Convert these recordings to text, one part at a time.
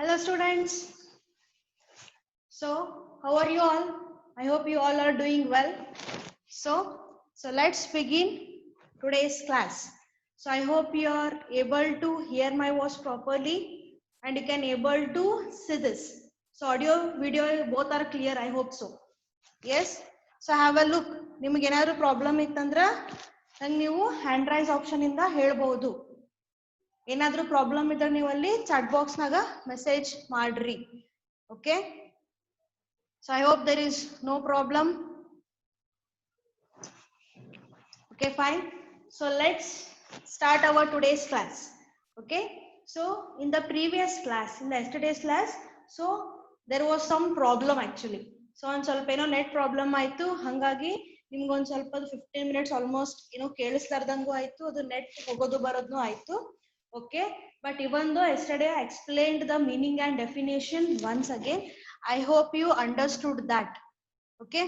Hello students. So how are you all? I hope you all are doing well. So let's begin today's class. So I hope you are able to hear my voice properly and you can able to see this. So audio video both are clear, I hope so. Yes. So have a look. ನಿಮಗೆ ಏನಾದರೂ problem ಇತ್ತಂದ್ರೆ ನಂಗೆ ನೀವು hand raise option ಇಂದ ಹೇಳ್ಬಹುದು. ಏನಾದ್ರೂ problem ಇದ್ರೆ ನೀವು ಅಲ್ಲಿ ಚಾಟ್ ಬಾಕ್ಸ್ ನಾಗ ಮೆಸೇಜ್ ಮಾಡ್ರಿ. Okay, so I hope there is no problem. Okay, fine. So let's start our today's class. Okay, so in the previous class, in the yesterday's class, so there was some problem actually. So on ಸ್ವಲ್ಪ ಏನೋ net problem ಆಯ್ತು, ಹಂಗಾಗಿ ನಿಮ್ಗೆ ಒಂದ್ ಸ್ವಲ್ಪ 15 minutes almost ಏನೋ ಕೇಳಿಸ್ಲಾರ್ದಂಗೂ ಆಯ್ತು, ಅದು ನೆಟ್ ಹೋಗೋದು ಬರೋದು ಆಯ್ತು. Okay, but even though yesterday I explained the meaning and definition once again, I hope you understood that. Okay,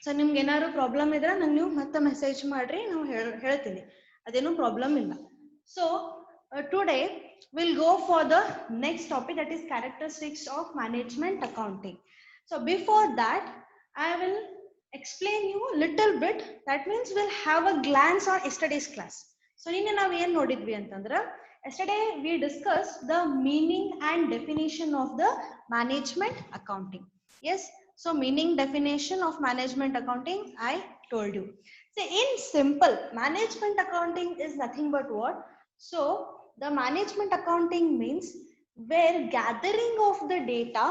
so ನಿಮ್ಗೆ ಏನಾದ್ರು ಪ್ರಾಬ್ಲಮ್ ಇದ್ರೆ ನಂಗೆ ನೀವು ಮತ್ತೆ ಮೆಸೇಜ್ ಮಾಡ್ರಿ, ನಾವು ಹೇಳ್ತೀನಿ, ಅದೇನು ಪ್ರಾಬ್ಲಮ್ ಇಲ್ಲ. So today will go for the next topic, that is characteristics of management accounting. So before that I will explain you little bit, that means we'll have a glance on yesterday's class. So ನಿನ್ನೆ ನಾವು ಏನ್ ನೋಡಿದ್ವಿ ಅಂತಂದ್ರೆ, yesterday we discussed the meaning and definition of the management accounting. Yes, so meaning definition of management accounting I told you. So in simple, management accounting is nothing but what? So the management accounting means where gathering of the data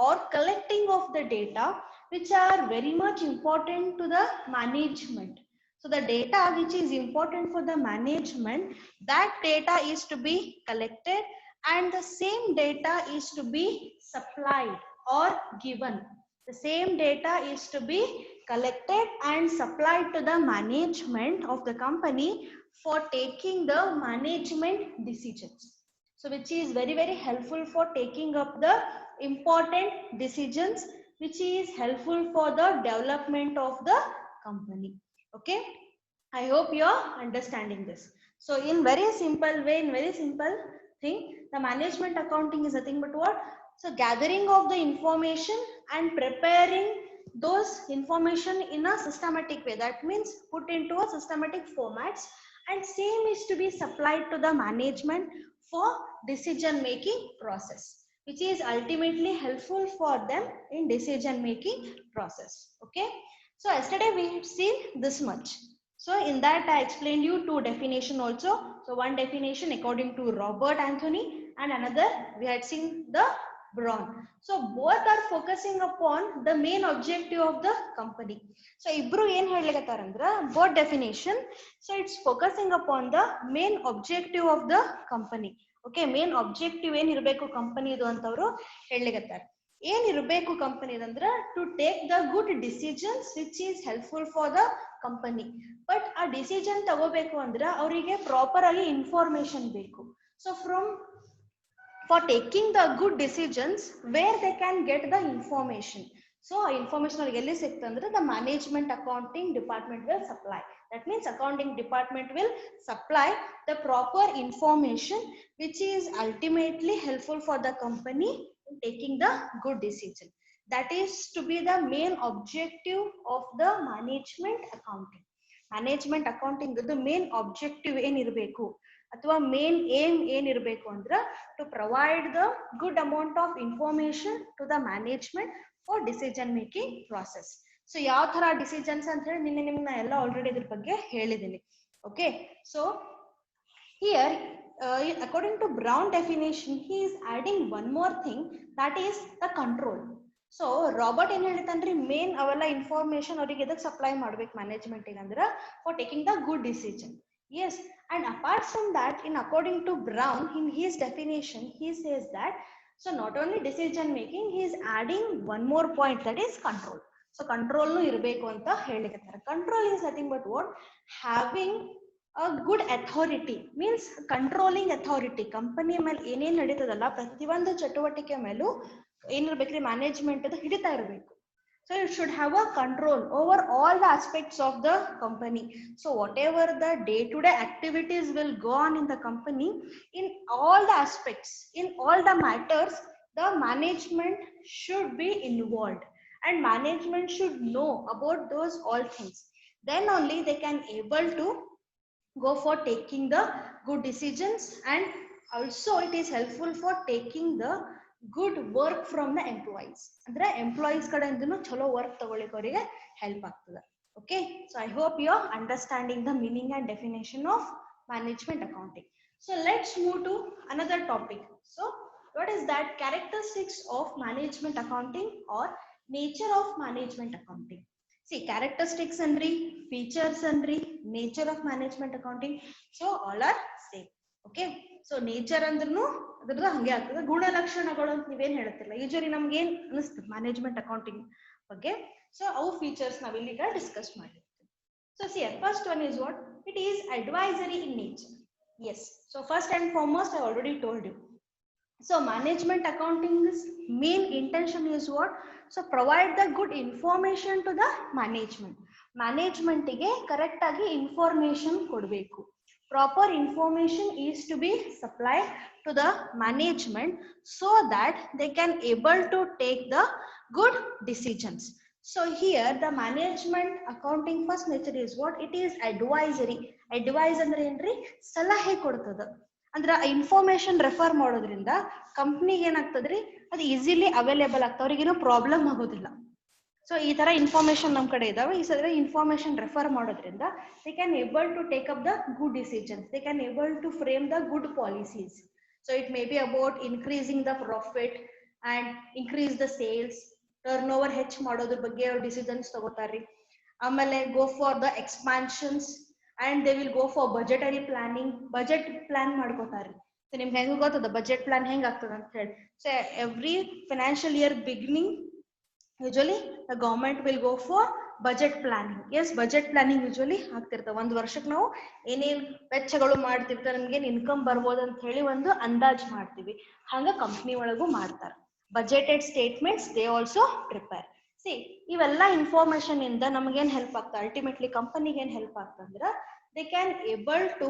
or collecting of the data which are very much important to the management. So the data which is important for the management, that data is to be collected and the same data is to be supplied or given. The same data is to be collected and supplied to the management of the company for taking the management decisions. So which is very, very helpful for taking up the important decisions, which is helpful for the development of the company. Okay, I hope you are understanding this. So in very simple way, in very simple thing, the management accounting is nothing but what? So gathering of the information and preparing those information in a systematic way, that means put into a systematic formats, and same is to be supplied to the management for decision making process, which is ultimately helpful for them in decision making process. Okay, so yesterday we have seen this much. So in that I explained you two definition also. So one definition according to Robert Anthony and another we had seen the Brown. So both are focusing upon the main objective of the company. So ibru ಏನು ಹೇಳಲಿಕತ್ತಾರಂದ್ರೆ both definition, so it's focusing upon the main objective of the company. Okay, main objective ಏನು ಇರಬೇಕು ಕಂಪನಿದು ಅಂತ ಅವರು ಹೇಳಲಿಕತ್ತಾರೆ. ಏನಿರಬೇಕು company ಅಂದ್ರೆ to take the good decisions which is helpful for the company. But ಆ decision ತಗೋಬೇಕು ಅಂದ್ರೆ ಅವರಿಗೆ ಪ್ರಾಪರ್ ಆಗಿ ಇನ್ಫಾರ್ಮೇಶನ್ ಬೇಕು. So for taking the good decisions, where they can get the information. So information ಅವ್ರಿಗೆ ಎಲ್ಲಿ ಸಿಕ್ತಂದ್ರೆ the management accounting department will supply. That means accounting department will supply the proper information which is ultimately helpful for the company in taking the good decision. That is to be the main objective of the management accounting. Management accounting the main objective ಏನಿರಬೇಕು ಅಥವಾ main aim ಏನಿರಬೇಕು ಅಂದ್ರೆ to provide the good amount of information to the management for decision making process. So ಯಾವ ತರ decisions ಅಂತ ಹೇಳಿ ನಿನ್ನೆ ನಿಮ್ಗೆ ನಾ ಎಲ್ಲ ಆಲ್ರೆಡಿ ಇದ್ರ ಬಗ್ಗೆ ಹೇಳಿದ್ದೀನಿ. Okay, so here according to Brown definition he is adding one more thing, that is the control. So Robert ಏನ್ ಹೇಳಿತನ್ರಿ, ಮೇನ್ ಅವೆಲ್ಲ ಇನ್ಫಾರ್ಮೇಶನ್ ಅವ್ರಿಗೆ ಎದಕ್ಕೆ ಸಪ್ಲೈ ಮಾಡ್ಬೇಕು ಮ್ಯಾನೇಜ್ಮೆಂಟಿಗೆ ಅಂದ್ರೆ for taking the good decision. Yes, and apart from that, in according to Brown, in his definition, he says that so not only decision making, he is adding one more point, that is control. So control nu irbeku anta helikatare. Control is nothing but what? Having a good authority, means controlling authority. Company ಮೇಲೆ ಏನೇನ್ ನಡೀತದಲ್ಲ ಪ್ರತಿಯೊಂದು ಚಟುವಟಿಕೆ ಮೇಲೂ ಏನಿರ್ಬೇಕ್ರಿ management ಅದು ಹಿಡಿತಾ ಇರಬೇಕು. So it should have a control over all the aspects of the company. So whatever the day-to-day activities will go on in the company, in all the aspects, in all the matters, the management should be involved, and management should know about those all things. Then only they can able to go for taking the good decisions, and also it is helpful for taking the good work from the employees. Andre employees kadendinu chalo work tagolikke avrige help ಆಗ್ತದೆ. Okay, so I hope you are understanding the meaning and definition of management accounting. So let's move to another topic. So what is that? Characteristics of management accounting or nature of management accounting. See, characteristics andri, features andri, nature of management accounting, so all are same. Okay, so nature ಅಂದ್ರೂ ಅದ್ರದ್ದು ಹಂಗೆ ಆಗ್ತದೆ. ಗುಣಲಕ್ಷಣಗಳು ಅಂತ ನೀವೇನ್ ಹೇಳ್ತಿಲ್ಲ, usually ನಮ್ಗೆ ಏನ್ ಅನಿಸ್ತದೆ ಮ್ಯಾನೇಜ್ಮೆಂಟ್ ಅಕೌಂಟಿಂಗ್ ಬಗ್ಗೆ. ಸೊ ಅವು ಫೀಚರ್ಸ್ ನಾವಿಲ್ಲೀಗ ಡಿಸ್ಕಸ್ ಮಾಡಿರ್ತೀವಿ. So see first one is what it is advisory in nature. Yes, so first and foremost I already told you. So management accounting's main intention is what? So provide the good information to the management. Management ಗೆ correct ಆಗಿ information ಕೊಡಬೇಕು. Proper information is to be supplied to the management so that they can able to take the good decisions. So here the management accounting first nature is what? It is advisory. Advise ಅಂದ್ರೆ ಏನ್ರಿ? ಸಲಹೆ ಕೊಡ್ತದ. ಅಂದ್ರೆ information refer ಮಾಡೋದ್ರಿಂದ ಕಂಪ್ನಿಗೆ ಏನಾಗ್ತದ್ರಿ, ಅದು easily available ಆಗ್ತದೆ, ಅವ್ರಿಗೇನು ಪ್ರಾಬ್ಲಮ್ ಆಗೋದಿಲ್ಲ. ಸೊ ಈ ತರ ಇನ್ಫಾರ್ಮೇಶನ್ ನಮ್ ಕಡೆ ಇದಾವೆ. ಈ ಸಲ ಇನ್ಫಾರ್ಮೇಶನ್ ರೆಫರ್ ಮಾಡೋದ್ರಿಂದ they can able to take up the good decisions, they can able to frame the good policies. So it may be about increasing the profit and increase the sales, turnover ಹೆಚ್ಚು ಮಾಡೋದ್ರ ಬಗ್ಗೆ ಅವ್ರು decisions ತಗೋತಾರ್ರಿ. ಆಮೇಲೆ go for the expansions and they will go for budgetary planning. Budget plan ಮಾಡ್ಕೋತಾರೆ. So ನಿಮ್ಗೆ ಹೆಂಗ ಗೊತ್ತದ ಬಜೆಟ್ ಪ್ಲಾನ್ ಹೆಂಗ್ ಆಗ್ತದ ಅಂತ ಹೇಳಿ. So every financial year beginning usually the government will go for budget planning. Yes, budget planning usually ಆಗ್ತಿರ್ತವೆ. ಒಂದು ವರ್ಷಕ್ಕೆ ನಾವು ಏನೇನ್ ವೆಚ್ಚಗಳು ಮಾಡ್ತಿರ್ತಾರೆ, ನಮ್ಗೆ ಏನ್ ಇನ್ಕಮ್ ಬರ್ಬೋದು ಅಂತ ಹೇಳಿ ಒಂದು ಅಂದಾಜ್ ಮಾಡ್ತೀವಿ. ಹಂಗ ಕಂಪ್ನಿ ಒಳಗೂ ಮಾಡ್ತಾರೆ. Budgeted statements they also prepare. See ಇವೆಲ್ಲ ಇನ್ಫಾರ್ಮೇಶನ್ ಇಂದ ನಮಗೇನ್ ಹೆಲ್ಪ್ ಆಗ್ತದೆ, ಅಲ್ಟಿಮೇಟ್ಲಿ ಕಂಪನಿಗೆ ಏನ್ ಹೆಲ್ಪ್ ಆಗ್ತಂದ್ರ they can able to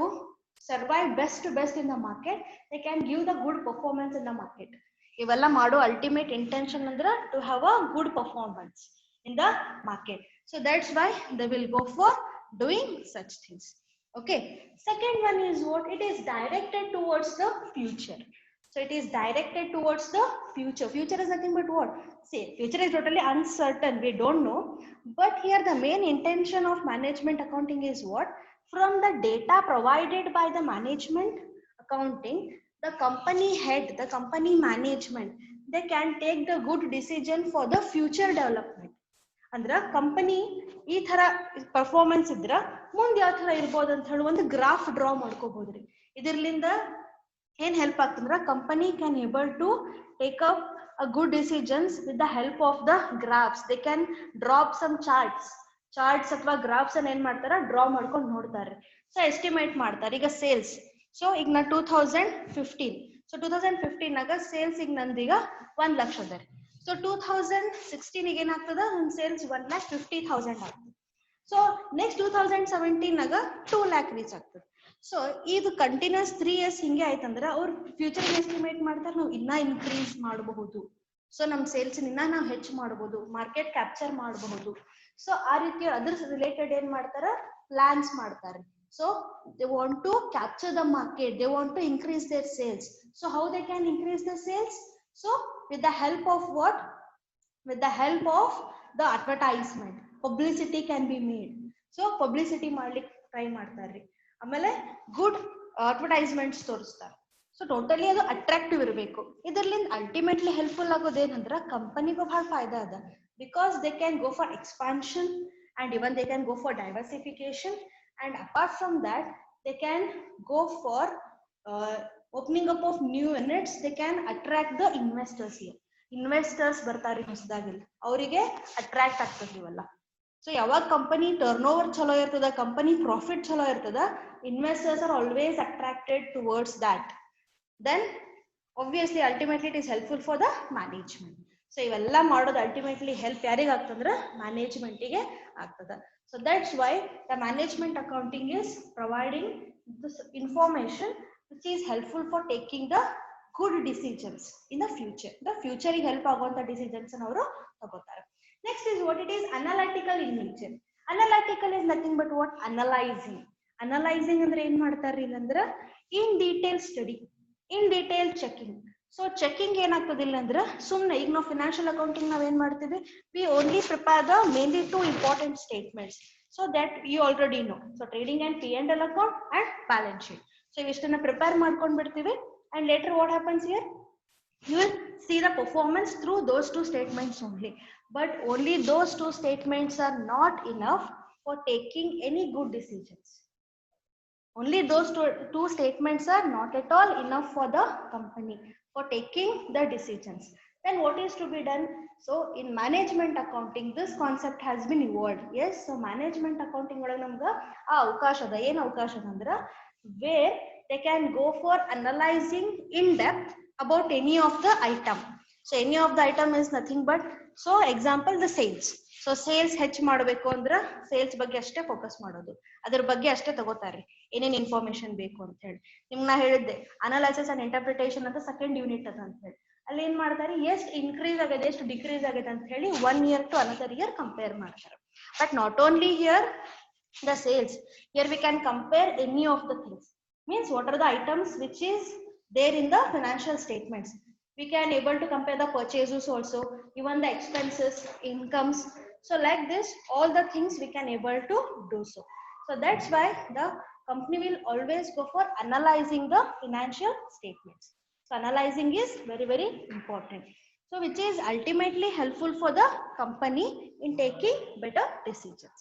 survive best in the market, they can give the good performance in the market. ಇವೆಲ್ಲ ಮಾಡೋ ಅಲ್ಟಿಮೇಟ್ ಇಂಟೆನ್ಷನ್ ಅಂದ್ರ to have a good performance in the market. So that's why they will go for doing such things. Okay, second one is what? It is directed towards the future. So it is directed towards the future. Future is nothing but what? See, future is totally uncertain, we don't know. But here the main intention of management accounting is what? From the data provided by the management accounting, the company head, the company management, they can take the good decision for the future development. ಅಂದ್ರ company ಈ ತರ performance ಇದ್ರ ಮುಂದೆ ಯಾವ ತರ ಇರ್ಬೋದು ಅಂತ ಹೇಳಿ ಒಂದು ಗ್ರಾಫ್ ಡ್ರಾ ಮಾಡ್ಕೋಬಹುದ್ರಿ. ಇದರ್ಲಿಂದ ಏನ್ ಹೆಲ್ಪ್ ಆಗ್ತಂದ್ರ company can able to take up a good decisions with the help of the graphs. They can drop some charts ಅಥವಾ ಗ್ರಾಫ್ಸ್ ಅನ್ನ ಏನ್ ಮಾಡ್ತಾರ, ಡ್ರಾ ಮಾಡ್ಕೊಂಡು ನೋಡ್ತಾರೆ. ಸೊ ಎಸ್ಟಿಮೇಟ್ ಮಾಡ್ತಾರೆ. ಈಗ ಸೇಲ್ಸ್, ಸೊ ಈಗ ನಾ 2015, ಸೊ 2015 ನಾಗ ಸೇಲ್ಸ್ ಈಗ ನಂದೀಗ 1 ಲಕ್ಷ ಅದ ರೀ. ಸೊ 2016 ಗೆ ಏನಾಗ್ತದ, ನನ್ ಸೇಲ್ಸ್ 1,50,000 ಆಗ್ತದೆ. ಸೊ ನೆಕ್ಸ್ಟ್ 2017 ನಾಗ 2 lakh ರೀಚ್ ಆಗ್ತದೆ. ಸೊ ಇದು ಕಂಟಿನ್ಯೂಸ್ 3 years ಹಿಂಗೆ ಆಯ್ತಂದ್ರ ಅವ್ರ ಫ್ಯೂಚರ್ ಎಸ್ಟಿಮೇಟ್ ಮಾಡ್ತಾರೆ, ನಾವು ಇನ್ನ ಇನ್ಕ್ರೀಸ್ ಮಾಡಬಹುದು, ಸೊ ನಮ್ ಸೇಲ್ಸ್ ಇನ್ನ ನಾವು ಹೆಚ್ಚು ಮಾಡಬಹುದು, ಮಾರ್ಕೆಟ್ ಕ್ಯಾಪ್ಚರ್ ಮಾಡಬಹುದು. ಸೊ ಆ ರೀತಿ ಅದ್ರ ರಿಲೇಟೆಡ್ ಏನ್ ಮಾಡ್ತಾರ, ಪ್ಲಾನ್ಸ್ ಮಾಡ್ತಾರೆ. So they want to capture the market, they want to increase their sales. So how they can increase the sales? So with the help of what? With the help of the advertisement, publicity can be made. So publicity ಮಾಡ್ಲಿಕ್ಕೆ try ಮಾಡ್ತಾರ್ರಿ. ಆಮೇಲೆ good advertisements ತೋರಿಸ್ತಾರೆ. So totally ಅದು attractive ಇರಬೇಕು. ಇದರ್ಲಿಂದ ultimately helpful ಆಗೋದು ಏನಂದ್ರ ಕಂಪನಿಗೂ ಬಹಳ ಫಾಯ್ದಾ ಅದ. Because they can go for expansion and even they can go for diversification, and apart from that they can go for opening up of new units. They can attract the investors here. Investors ಬರ್ತಾರೆ ಹೊಸದಾಗಿ, ಅವರಿಗೆ attract ಆಗ್ತದೆ ಇವೆಲ್ಲ. So ಯಾವಾಗ company turn over ಚಲೋ ಇರ್ತದ, company profit ಚಲೋ ಇರ್ತದ, investors are always attracted towards that. Then obviously ultimately it is helpful for the management. So ಇವೆಲ್ಲ ಮಾಡೋದು ಅಲ್ಟಿಮೇಟ್ಲಿ ಹೆಲ್ಪ್ ಯಾರಿಗೆ ಆಗ್ತಂದ್ರೆ ಮ್ಯಾನೇಜ್ಮೆಂಟಿಗೆ ಆಗ್ತದ. So that's why the management accounting is providing this information which is helpful for taking the good decisions in the future. ಫ್ಯೂಚರಿಗೆ help ಆಗುವಂತ decisions ಅವರು ತಗೋತಾರೆ. Next is what it is analytical in nature. Analytical is nothing but what analysing. Analysing ಅಂದ್ರೆ ಏನ್ ಮಾಡ್ತಾರ್ರಿ ಇಲ್ಲಂದ್ರ in detail study, in detail checking. So checking ಏನಾಗ್ತದಿಲ್ಲ ಅಂದ್ರೆ ಸುಮ್ಮನೆ ಈಗ ನಾವು ಫಿನಾನ್ಷಿಯಲ್ ಅಕೌಂಟಿಂಗ್ ನಾವ್ ಏನ್ ಮಾಡ್ತೀವಿ, we only prepare the mainly 2 important statements. So that you already know. So trading and P&L account and balance sheet. So ಇವಿಷ್ಟನ್ನ prepare ಮಾಡ್ಕೊಂಡ್ ಬಿಡ್ತೀವಿ. And later what happens here? You will see the performance through those 2 statements only. But only those 2 statements are not enough for taking any good decisions. Only those two statements are not at all enough for the company for taking the decisions. Then what is to be done? So in management accounting, this concept has been evolved. Yes, so management accounting ಒಳಗೆ ನಮ್ಗೆ ಅವಕಾಶದ ಏನು ಅವಕಾಶ ಅಂದ್ರೆ where they can go for analyzing in depth about any of the item. So any of the item is nothing but, so example the sales. So sales ಹೆಚ್ಚು ಮಾಡಬೇಕು ಅಂದ್ರೆ sales ಬಗ್ಗೆ ಅಷ್ಟೇ ಫೋಕಸ್ ಮಾಡೋದು, ಅದ್ರ ಬಗ್ಗೆ ಅಷ್ಟೇ ತಗೋತಾರೆ ಏನೇನ್ ಇನ್ಫಾರ್ಮೇಶನ್ ಬೇಕು ಅಂತ ಹೇಳಿ. ನಿಮ್ಗೆ ನಾ ಹೇಳಿದ್ದೆ ಅನಾಲಿಸಿಸ್ ಅಂಡ್ ಇಂಟರ್ಪ್ರಿಟೇಷನ್ ಅಂತ ಸೆಕೆಂಡ್ ಯೂನಿಟ್ ಅದ ಅಂತ ಹೇಳಿ. ಅಲ್ಲಿ ಏನ್ ಮಾಡ್ತಾರೆ, ಎಷ್ಟು ಇನ್ಕ್ರೀಸ್ ಆಗಿದೆ ಎಷ್ಟು ಡಿಕ್ರೀಸ್ ಆಗಿದೆ ಅಂತ ಹೇಳಿ 1 year to another year compare ಮಾಡ್ತಾರೆ. But not only here the sales, here we can compare any of the things. Means what are the items which is there in the financial statements. We can able to compare the purchases also, even the expenses, incomes. So like this all the things we can able to do so. So that's why the company will always go for analyzing the financial statements. So analyzing is very very important. So which is ultimately helpful for the company in taking better decisions.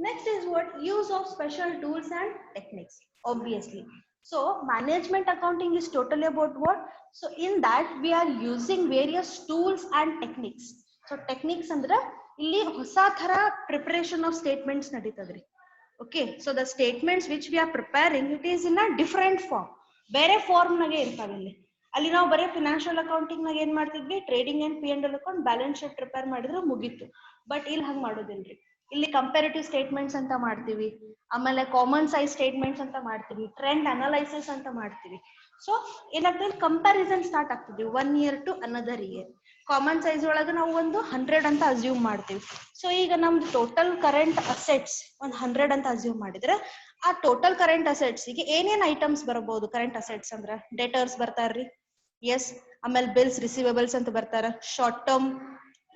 Next is what? Use of special tools and techniques. Obviously. So management accounting is totally about what? So in that we are using various tools and techniques. So techniques andre illi hosa thara preparation of statements naditadri. Okay, so the statements which we are preparing, it is in a different form. Bere form nage irtave illi. ಅಲ್ಲಿ ನಾವು ಬರೀ financial accounting ನಾಗ ಏನ್ ಮಾಡ್ತಿದ್ವಿ, trading and P&L account balance sheet prepare ಮಾಡಿದ್ರೆ ಮುಗೀತು. But ಇಲ್ಲಿ ಹಂಗ್ ಮಾಡೋದಿಲ್ರಿ. ಇಲ್ಲಿ ಕಂಪ್ಯಾರಿಟಿವ್ ಸ್ಟೇಟ್ಮೆಂಟ್ಸ್ ಅಂತ ಮಾಡ್ತೀವಿ, ಆಮೇಲೆ ಕಾಮನ್ ಸೈಜ್ ಸ್ಟೇಟ್ಮೆಂಟ್ಸ್ ಅಂತ ಮಾಡ್ತೀವಿ, ಟ್ರೆಂಡ್ ಅನಾಲೈಸಿಸ್ ಅಂತ ಮಾಡ್ತೀವಿ. ಸೊ ಏನಾಗ್ತದೆ, ಕಂಪ್ಯಾರಿಸನ್ ಸ್ಟಾರ್ಟ್ ಆಗ್ತದೆ 1 year to another year. Common size ಒಳಗೆ ನಾವು ಒಂದು 100 ಅಂತ ಅಸ್ಯೂಮ್ ಮಾಡ್ತೀವಿ. ಸೊ ಈಗ ನಮ್ದು ಟೋಟಲ್ ಕರೆಂಟ್ ಅಸೆಟ್ಸ್ ಒಂದು 100 ಅಂತ ಅಸ್ಯೂಮ್ ಮಾಡಿದ್ರೆ ಆ ಟೋಟಲ್ ಕರೆಂಟ್ ಅಸೆಟ್ಸ್ ಗೆ ಏನೇನ್ ಐಟಮ್ಸ್ ಬರಬಹುದು? ಕರೆಂಟ್ ಅಸೆಟ್ಸ್ ಅಂದ್ರೆ ಡೆಟರ್ಸ್ ಬರ್ತಾರ್ರಿ, ಎಸ್, ಆಮೇಲೆ ಬಿಲ್ಸ್ ರಿಸೀವೇಬಲ್ಸ್ ಅಂತ ಬರ್ತಾರ, short term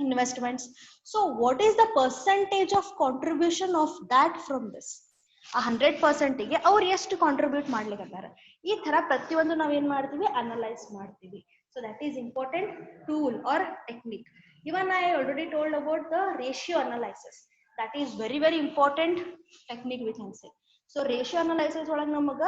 investments. So what is the percentage of contribution of that from this? 100% ಗೆ ಅವ್ರು ಎಷ್ಟು ಕಾಂಟ್ರಿಬ್ಯೂಟ್ ಮಾಡ್ಲಿಕ್ಕಂತಾರ, ಈ ತರ ಪ್ರತಿಯೊಂದು ನಾವ್ ಏನ್ ಮಾಡ್ತೀವಿ, ಅನಲೈಸ್ ಮಾಡ್ತೀವಿ. So that is important tool or technique. Even I already told about the ratio analysis. That is very very important technique we can say. So ratio analysis ಒಳಗೆ ನಮಗ